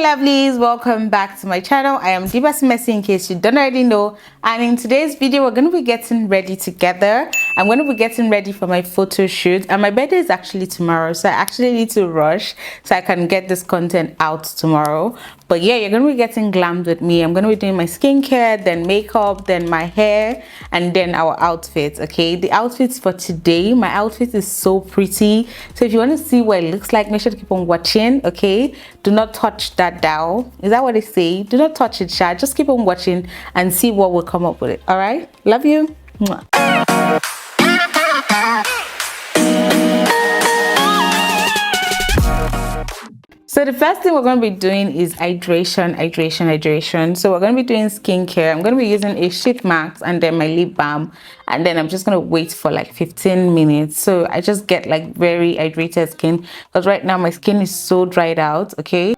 lovelies, welcome back to my channel. I am Diva Messi, in case you don't already know, and in today's video we're going to be getting ready together. I'm going to be getting ready for my photo shoot, and my birthday is actually tomorrow, so I actually need to rush so I can get this content out tomorrow. But yeah, you're going to be getting glammed with me. I'm going to be doing my skincare, then makeup, then my hair, and then our outfits. Okay, the outfits for today, my outfit is so pretty, so if you want to see what it looks like, make sure to keep on watching. Okay, do not touch that dial. Is that what they say? Do not touch it, Sha. Just keep on watching and see what will come up with it. All right, love you. Mwah. So the first thing we're going to be doing is hydration. So we're going to be doing skincare. I'm going to be using a sheet mask and then my lip balm, and then I'm just going to wait for like 15 minutes. So I just get like very hydrated skin, because right now my skin is so dried out. Okay.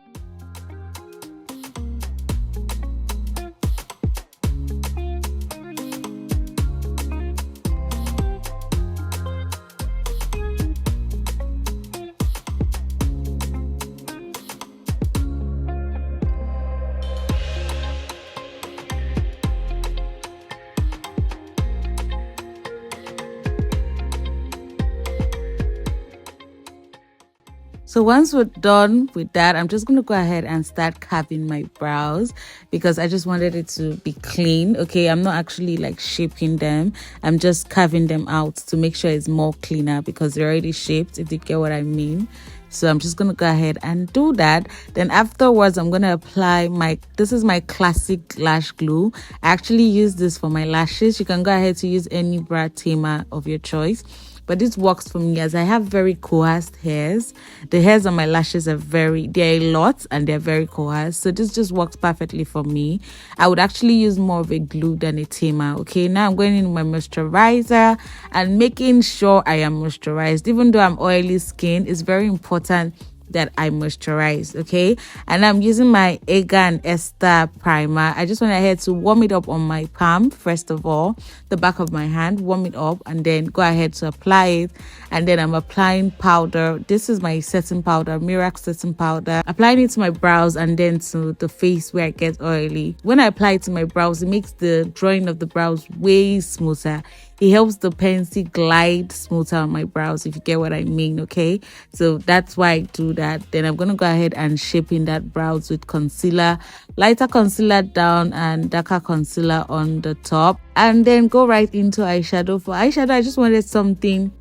So once we're done with that, I'm just going to go ahead and start carving my brows, because I just wanted it to be clean. Okay, I'm not actually like shaping them. I'm just carving them out to make sure it's more cleaner, because they're already shaped, if you get what I mean. So I'm just going to go ahead and do that. Then afterwards, I'm going to apply this is my classic lash glue. I actually use this for my lashes. You can go ahead to use any brow tamer of your choice, but this works for me as I have very coarse hairs. The hairs on my lashes are they're a lot and they're very coarse. So this just works perfectly for me. I would actually use more of a glue than a tamer. Okay, now I'm going in my moisturizer and making sure I am moisturized. Even though I'm oily skin, it's very important that I moisturize. Okay, and I'm using my Egan Esther primer. I just went ahead to warm it up on my palm first of all, the back of my hand, warm it up, and then go ahead to apply it. And then I'm applying powder. This is my setting powder, Miracle setting powder, applying it to my brows and then to the face where I get oily. When I apply it to my brows, it makes the drawing of the brows way smoother. It helps the pencil glide smoother on my brows, if you get what I mean. Okay, so that's why I do that. Then I'm going to go ahead and shape in that brows with concealer, lighter concealer down and darker concealer on the top, and then go right into eyeshadow. For eyeshadow, I just wanted something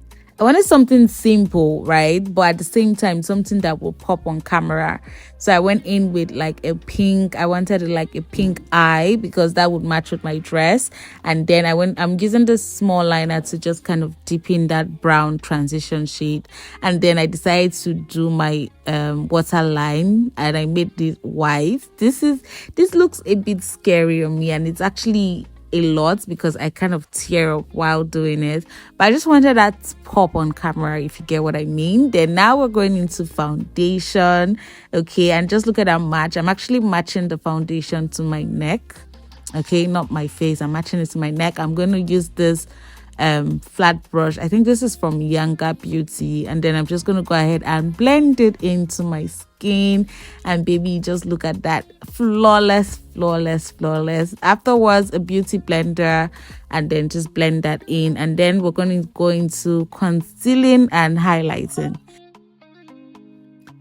simple, right? But at the same time, something that will pop on camera. So I went in with like a pink. I wanted like a pink eye, because that would match with my dress. And then I'm using this small liner to just kind of dip in that brown transition shade. And then I decided to do my waterline, and I made this white. This looks a bit scary on me, and it's actually a lot because I kind of tear up while doing it, but I just wanted that pop on camera, if you get what I mean. Then now we're going into foundation. Okay, and just look at that match. I'm actually matching the foundation to my neck. Okay, not my face, I'm matching it to my neck. I'm going to use this flat brush. I think this is from Younger Beauty, and then I'm just going to go ahead and blend it into my skin. And baby, just look at that, flawless. Afterwards, a beauty blender, and then just blend that in. And then we're going to go into concealing and highlighting.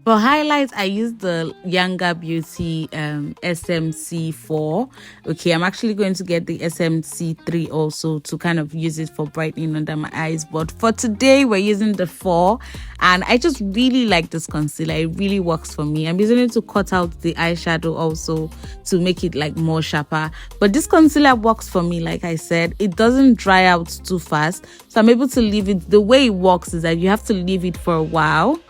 For highlights, I use the Younger Beauty SMC4. Okay, I'm actually going to get the SMC3 also to kind of use it for brightening under my eyes. But for today, we're using the 4. And I just really like this concealer. It really works for me. I'm using it to cut out the eyeshadow also to make it like more sharper. But this concealer works for me, like I said. It doesn't dry out too fast. So I'm able to leave it. The way it works is that you have to leave it for a while.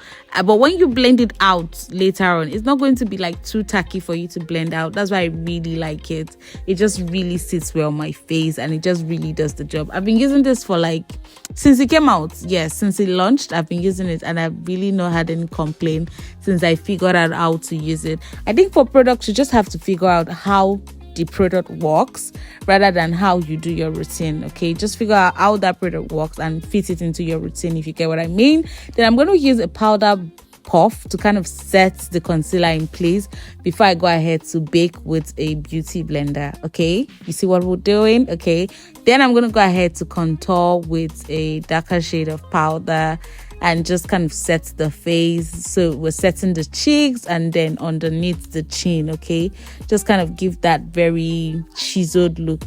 But when you blend it out later on, it's not going to be like too tacky for you to blend out. That's why I really like it. It just really sits well on my face, and it just really does the job. I've been using this for like since it came out. Yes, since it launched, I've been using it, and I've really not had any complaint since I figured out how to use it. I think for products, you just have to figure out how the product works rather than how you do your routine. Okay, just figure out how that product works and fit it into your routine, if you get what I mean. Then I'm going to use a powder puff to kind of set the concealer in place before I go ahead to bake with a beauty blender. Okay, you see what we're doing? Okay, then I'm gonna go ahead to contour with a darker shade of powder and just kind of set the face. So we're setting the cheeks and then underneath the chin. Okay, just kind of give that very chiseled look.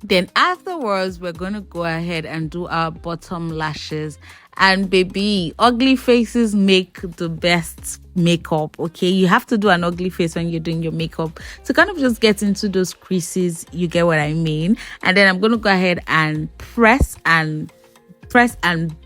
Then afterwards, we're going to go ahead and do our bottom lashes. And baby, ugly faces make the best makeup. Okay, you have to do an ugly face when you're doing your makeup to kind of just get into those creases. You get what I mean? And then I'm going to go ahead and press and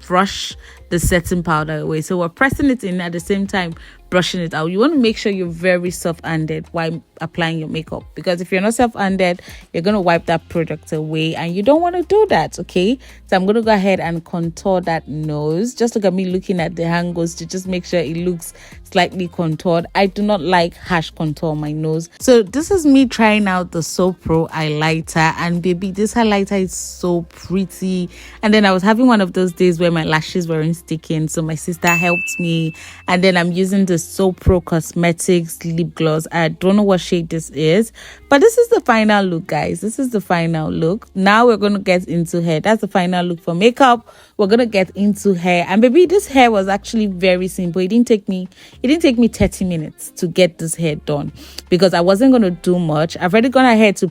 brush the setting powder away. So we're pressing it in at the same time brushing it out. You want to make sure you're very soft-handed while applying your makeup, because if you're not soft-handed, you're going to wipe that product away and you don't want to do that. Okay, so I'm going to go ahead and contour that nose. Just look at me looking at the angles to just make sure it looks slightly contoured. I do not like harsh contour on my nose. So this is me trying out the So Pro highlighter, and baby, this highlighter is so pretty. And then I was having one of those days where my lashes weren't sticking, so my sister helped me, and then I'm using the So Pro Cosmetics lip gloss. I don't know what shade this is, but this is the final look, guys. This is the final look. Now we're going to get into hair. That's the final look for makeup. We're going to get into hair, and baby, this hair was actually very simple. It didn't take me 30 minutes to get this hair done because I wasn't going to do much. I've already gone ahead to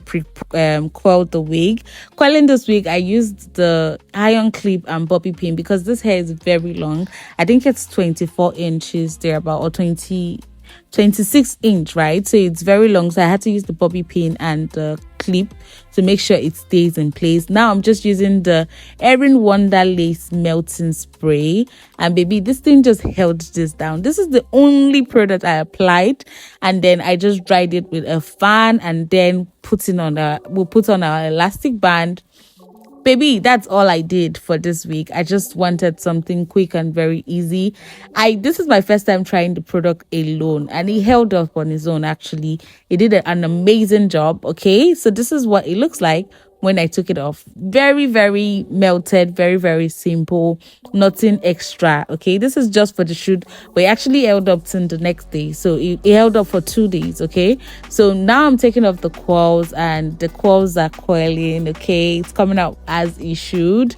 coil the wig. Coiling this wig, I used the iron clip and bobby pin because this hair is very long. I think it's 24 inches there about, or 26 inch, right? So it's very long, so I had to use the bobby pin and the clip to make sure it stays in place. Now I'm just using the Erin Wonder Lace melting spray, and baby, this thing just held this down. This is the only product I applied, and then I just dried it with a fan and then we'll put on our elastic band. Baby, that's all I did for this week. I just wanted something quick and very easy. This is my first time trying the product alone, and he held up on his own. Actually, he did an amazing job. Okay, so this is what it looks like when I took it off. Very, very melted, very, very simple, nothing extra. Okay, this is just for the shoot, but it actually held up till the next day, so it held up for 2 days. Okay, so now I'm taking off the coils, and the coils are coiling. Okay, it's coming out as it should.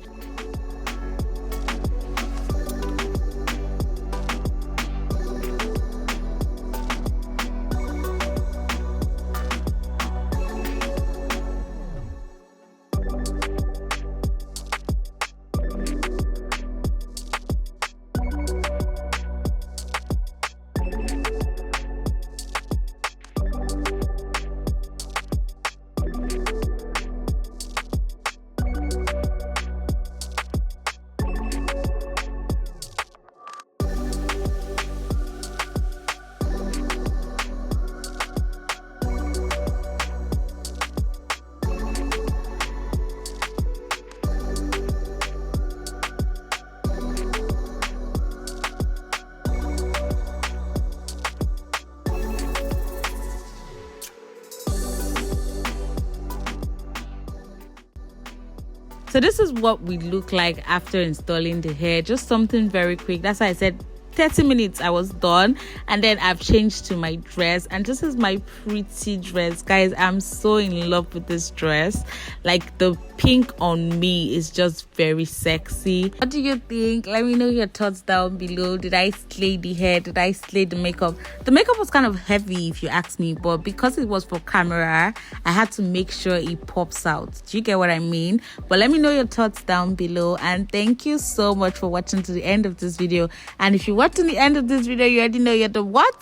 So this is what we look like after installing the hair. Just something very quick. That's why I said 30 minutes I was done, and then I've changed to my dress, and this is my pretty dress, guys. I'm so in love with this dress. Like, the pink on me is just very sexy. What do you think? Let me know your thoughts down below. Did I slay the hair? Did I slay the makeup? The makeup was kind of heavy, if you ask me, but because it was for camera, I had to make sure it pops out. Do you get what I mean? But let me know your thoughts down below, and thank you so much for watching to the end of this video. And if you watch to the end of this video, you already know you're the what?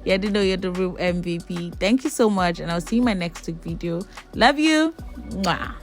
You already know you're the real MVP. Thank you so much, and I'll see you in my next week video. Love you. Mwah.